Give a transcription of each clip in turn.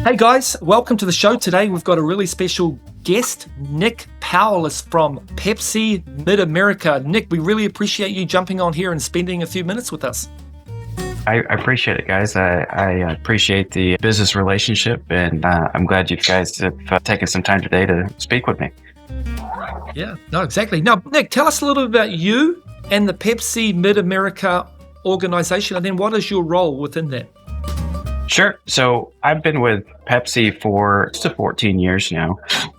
Hey guys, welcome to the show. Today we've got a really special guest. Nick Powell is from Pepsi Mid-America. Nick, we really appreciate you jumping on here and spending a few minutes with us. I appreciate it, guys. I appreciate the business relationship, and I'm glad you guys have taken some time today to speak with me. Yeah, no, exactly. Now, Nick, tell us a little bit about you and the Pepsi Mid-America organization, and then what is your role within that? Sure. So I've been with Pepsi for close to 14 years now.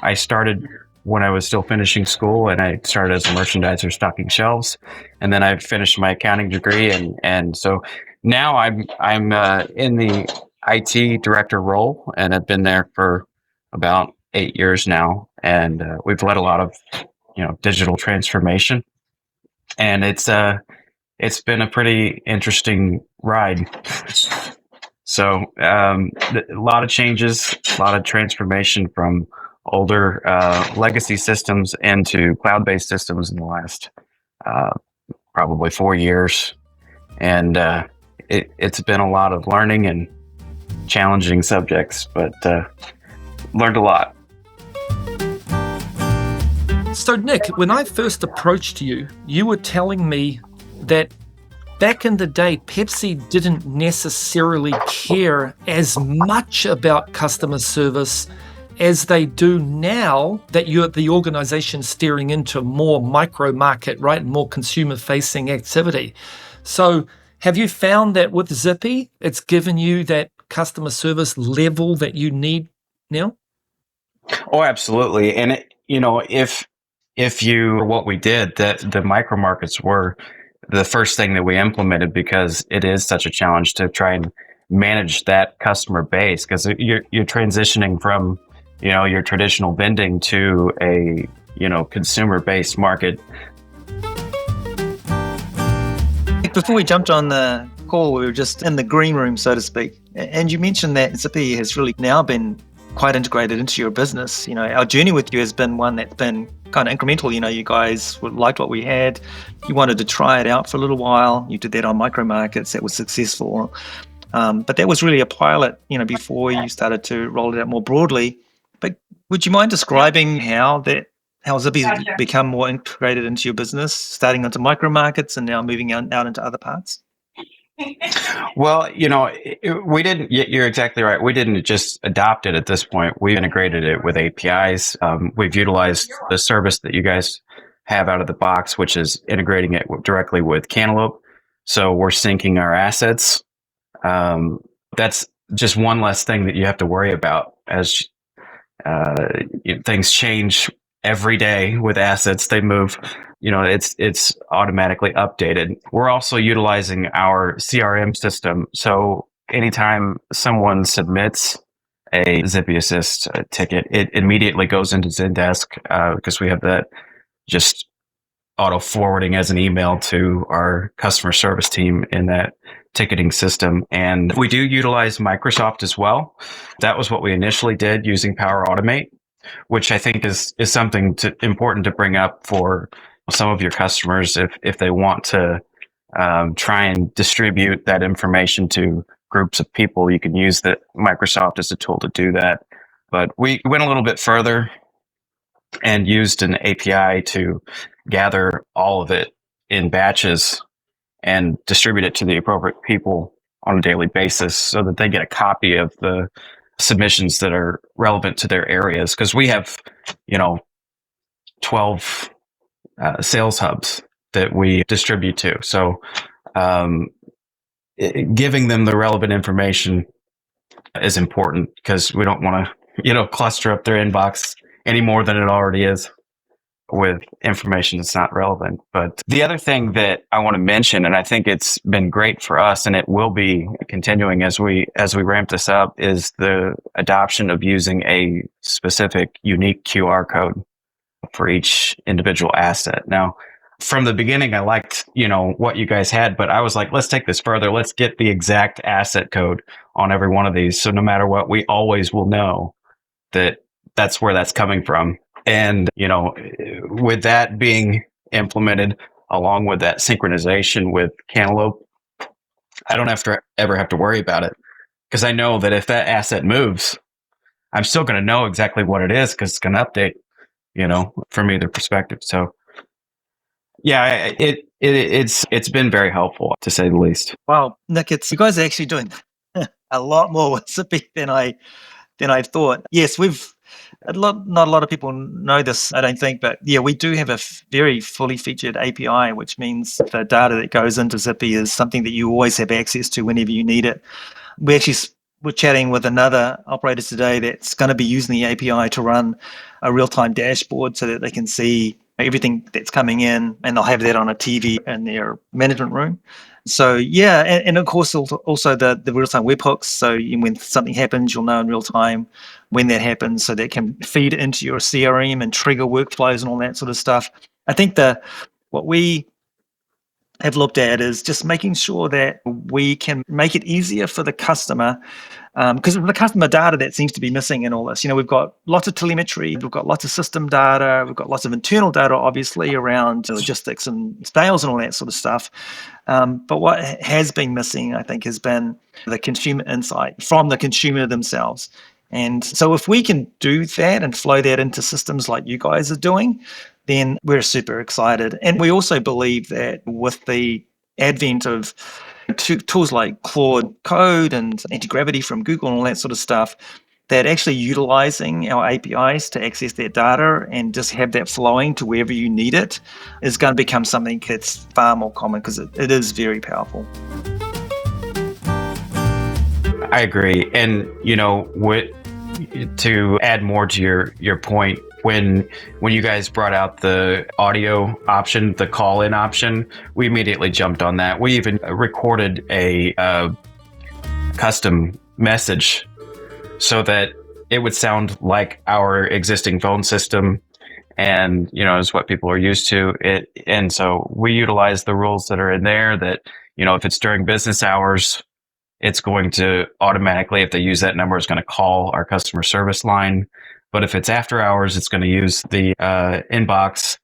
I started when I was still finishing school, and I started as a merchandiser stocking shelves, and then I finished my accounting degree, and so now I'm in the IT director role, and I've been there for about 8 years now, and we've led a lot of digital transformation, and it's been a pretty interesting ride. So a lot of changes, a lot of transformation from older legacy systems into cloud-based systems in the last probably 4 years. And it's been a lot of learning and challenging subjects, but learned a lot. So Nick, when I first approached you, you were telling me that back in the day, Pepsi didn't necessarily care as much about customer service as they do now that you're the organization steering into more micro market, right? More consumer facing activity. So have you found that with Zippy, it's given you that customer service level that you need now? Oh, absolutely. And if you what we did, that the micro markets were the first thing that we implemented, because it is such a challenge to try and manage that customer base, because you're transitioning from your traditional vending to a consumer based market. Before we jumped on the call, we were just in the green room, so to speak, and you mentioned that Zippy has really now been quite integrated into your business. Our journey with you has been one that's been kind of incremental. You guys liked what we had. You wanted to try it out for a little while. You did that on micro markets. That was successful. But that was really a pilot, before you started to roll it out more broadly. But would you mind describing how Zippy's become more integrated into your business, starting onto micro markets and now moving out into other parts? Well, we didn't. You're exactly right. We didn't just adopt it at this point. We've integrated it with APIs. We've utilized the service that you guys have out of the box, which is integrating it directly with Cantaloupe. So we're syncing our assets. That's just one less thing that you have to worry about as things change every day with assets. They move. It's automatically updated. We're also utilizing our CRM system. So anytime someone submits a Zippy Assist ticket, it immediately goes into Zendesk, because we have that just auto forwarding as an email to our customer service team in that ticketing system. And we do utilize Microsoft as well. That was what we initially did using Power Automate, which I think is something important to bring up for some of your customers if they want to try and distribute that information to groups of people. You can use the Microsoft as a tool to do that. But we went a little bit further and used an API to gather all of it in batches and distribute it to the appropriate people on a daily basis so that they get a copy of the submissions that are relevant to their areas. Because we have, 12 sales hubs that we distribute to. So giving them the relevant information is important, because we don't want to, cluster up their inbox any more than it already is with information that's not relevant. But the other thing that I want to mention, and I think it's been great for us, and it will be continuing as we ramp this up, is the adoption of using a specific unique QR code for each individual asset. Now, from the beginning, I liked, what you guys had, but I was like, let's take this further. Let's get the exact asset code on every one of these. So no matter what, we always will know that that's where that's coming from. And, with that being implemented along with that synchronization with Cantaloupe, I don't ever have to worry about it, because I know that if that asset moves, I'm still going to know exactly what it is because it's going to update, from either perspective. So yeah, it's been very helpful to say the least. Wow, Nick, you guys are actually doing a lot more with Zippy than I thought. Yes, not a lot of people know this, I don't think, but yeah, we do have a very fully featured API, which means the data that goes into Zippy is something that you always have access to whenever you need it. We're chatting with another operator today that's going to be using the API to run a real-time dashboard so that they can see everything that's coming in, and they'll have that on a TV in their management room. So yeah, and of course also the real-time webhooks. So when something happens, you'll know in real time when that happens, so that can feed into your CRM and trigger workflows and all that sort of stuff. I think what we have looked at is just making sure that we can make it easier for the customer, because the customer data that seems to be missing in all this. We've got lots of telemetry, we've got lots of system data, we've got lots of internal data, obviously, around logistics and sales and all that sort of stuff. But what has been missing, I think, has been the consumer insight from the consumer themselves. And so if we can do that and flow that into systems like you guys are doing, then we're super excited. And we also believe that with the advent of tools like Claude Code and anti-gravity from Google and all that sort of stuff, that actually utilizing our APIs to access that data and just have that flowing to wherever you need it is going to become something that's far more common, because it is very powerful. I agree. And, to add more to your point, when you guys brought out the audio option, the call-in option, we immediately jumped on that. We even recorded a custom message so that it would sound like our existing phone system, and is what people are used to. And so we utilize the rules that are in there that, if it's during business hours, it's going to automatically, if they use that number, it's going to call our customer service line. But if it's after hours, it's going to use the inbox,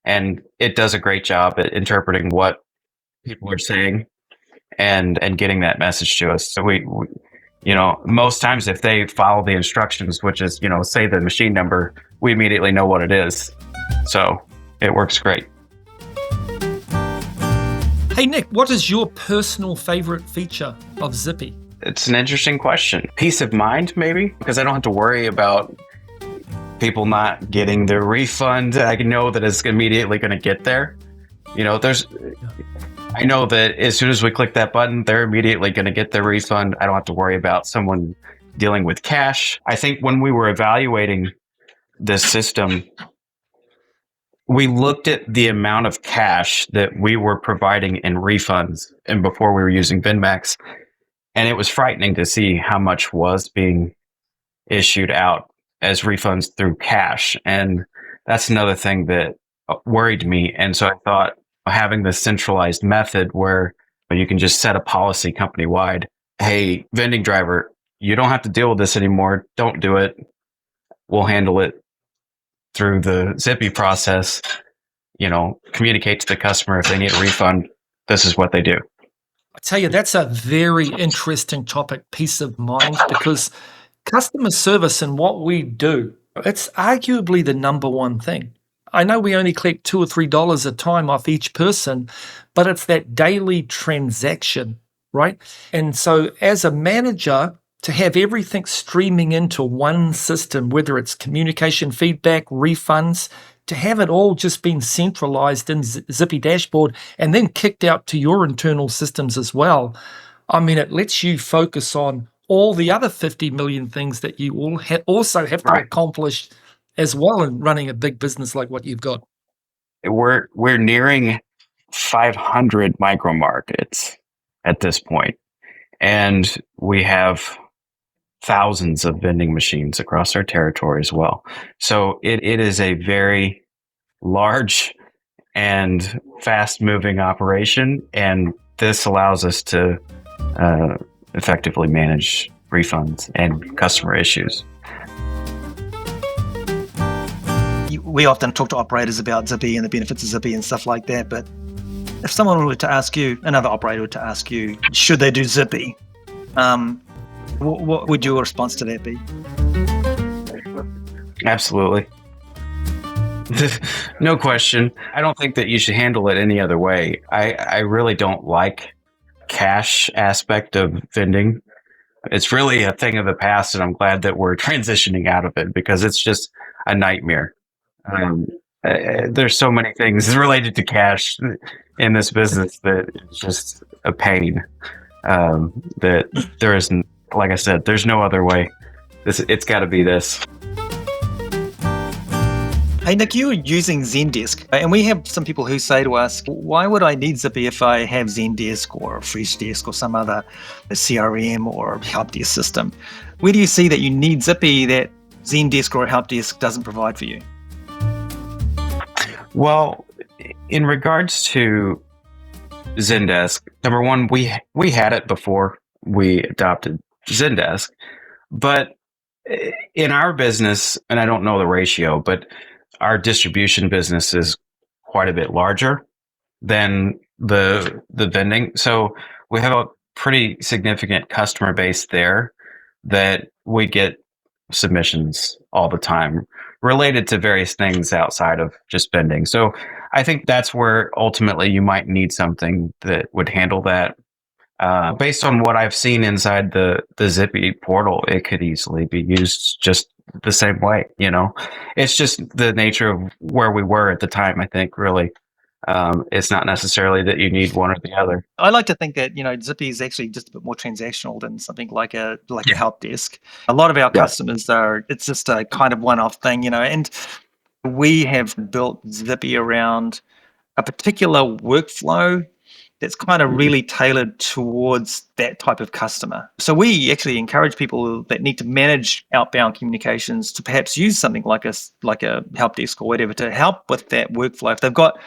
and it does a great job at interpreting what people are saying and getting that message to us. So we most times if they follow the instructions, which is, say the machine number, we immediately know what it is. So it works great. Hey, Nick, what is your personal favorite feature of Zippy? It's an interesting question. Peace of mind, maybe, because I don't have to worry about people not getting their refund. I know that it's immediately going to get there. I know that as soon as we click that button, they're immediately going to get their refund. I don't have to worry about someone dealing with cash. I think when we were evaluating this system, we looked at the amount of cash that we were providing in refunds and before we were using VinMax, and it was frightening to see how much was being issued out as refunds through cash. And that's another thing that worried me. And so I thought having this centralized method where you can just set a policy company-wide, hey, vending driver, you don't have to deal with this anymore. Don't do it. We'll handle it through the Zippy process. Communicate to the customer if they need a refund. This is what they do. I tell you, that's a very interesting topic, peace of mind, because customer service and what we do, it's arguably the number one thing. I know we only collect $2 or $3 a time off each person, but it's that daily transaction, right? And so as a manager, to have everything streaming into one system, whether it's communication, feedback, refunds, to have it all just being centralized in Zippy dashboard and then kicked out to your internal systems as well. I mean, it lets you focus on all the other 50 million things that you all also have to accomplish as well in running a big business like what you've got. We're nearing 500 micro markets at this point, and we have thousands of vending machines across our territory as well. So it is a very large and fast-moving operation, and this allows us to effectively manage refunds and customer issues. We often talk to operators about Zippy and the benefits of Zippy and stuff like that, but if someone were to ask you, another operator were to ask you, should they do Zippy? What would your response to that be? Absolutely. No question. I don't think that you should handle it any other way. I really don't like cash aspect of vending. It's really a thing of the past, and I'm glad that we're transitioning out of it because it's just a nightmare. Um, there's so many things related to cash in this business that it's just a pain. That there isn't, like I said, there's no other way. It's got to be this. Hey, Nick, you're using Zendesk, and we have some people who say to us, why would I need Zippy if I have Zendesk or Freshdesk or some other CRM or helpdesk system? Where do you see that you need Zippy that Zendesk or helpdesk doesn't provide for you? Well, in regards to Zendesk, number one, we had it before we adopted Zendesk, but in our business, and I don't know the ratio, but our distribution business is quite a bit larger than the vending. So we have a pretty significant customer base there that we get submissions all the time related to various things outside of just vending. So I think that's where ultimately you might need something that would handle that. Based on what I've seen inside the Zippy portal, it could easily be used just the same way. It's just the nature of where we were at the time. I think really, it's not necessarily that you need one or the other. I like to think that Zippy is actually just a bit more transactional than something like a help desk. A lot of our customers it's just a kind of one-off thing, and we have built Zippy around a particular workflow that's kind of really tailored towards that type of customer. So we actually encourage people that need to manage outbound communications to perhaps use something like a help desk or whatever to help with that workflow. If they've got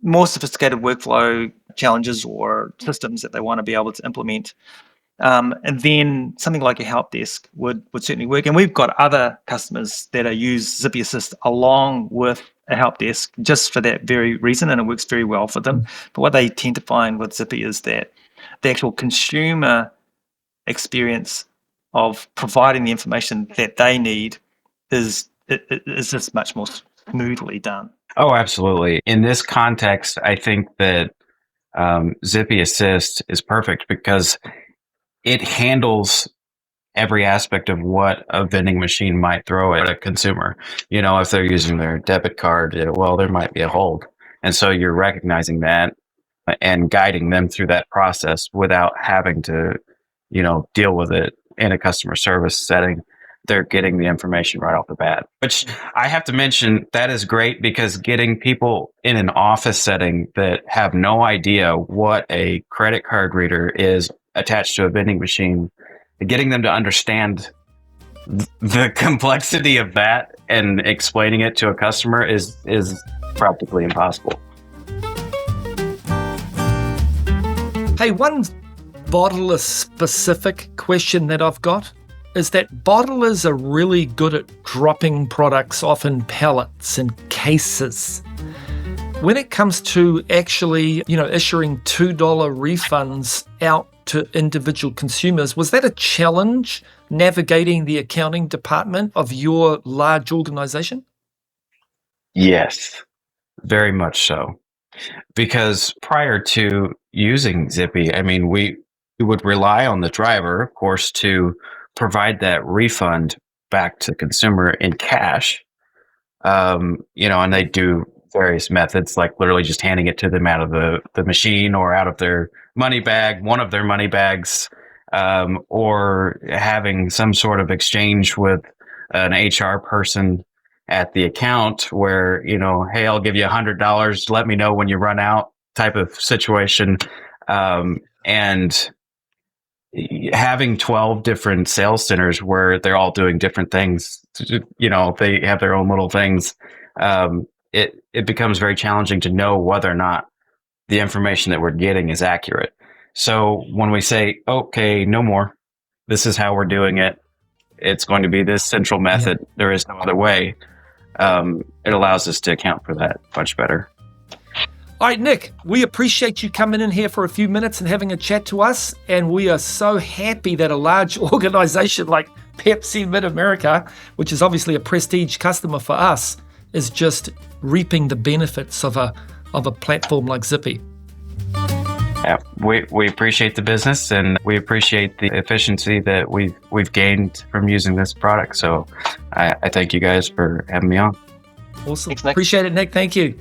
more sophisticated workflow challenges or systems that they want to be able to implement, and then something like a help desk would certainly work. And we've got other customers that use Zippy Assist along with a help desk just for that very reason, and it works very well for them. But what they tend to find with Zippy is that the actual consumer experience of providing the information that they need is just much more smoothly done. Oh, absolutely. In this context, I think that Zippy Assist is perfect because it handles every aspect of what a vending machine might throw at a consumer. If they're using their debit card, there might be a hold. And so you're recognizing that and guiding them through that process without having to, deal with it in a customer service setting. They're getting the information right off the bat, which I have to mention that is great because getting people in an office setting that have no idea what a credit card reader is attached to a vending machine, getting them to understand the complexity of that and explaining it to a customer is practically impossible. Hey, one bottler specific question that I've got is that bottlers are really good at dropping products off in pallets and cases. When it comes to actually, issuing $2 refunds out to individual consumers, was that a challenge navigating the accounting department of your large organization? Yes, very much so. Because prior to using Zippy, we would rely on the driver, of course, to provide that refund back to the consumer in cash. And they do various methods, like literally just handing it to them out of the machine or out of their money bag, one of their money bags, or having some sort of exchange with an HR person at the account where, hey, I'll give you $100, let me know when you run out type of situation. And having 12 different sales centers where they're all doing different things, they have their own little things. It becomes very challenging to know whether or not the information that we're getting is accurate. So when we say, okay, no more, this is how we're doing it, it's going to be this central method, there is no other way, it allows us to account for that much better. All right, Nick, we appreciate you coming in here for a few minutes and having a chat to us. And we are so happy that a large organization like Pepsi Mid-America, which is obviously a prestige customer for us, is just reaping the benefits of a platform like Zippy. Yeah, we appreciate the business, and we appreciate the efficiency that we've gained from using this product. So I thank you guys for having me on. Awesome. Thanks, Nick. Appreciate it, Nick. Thank you.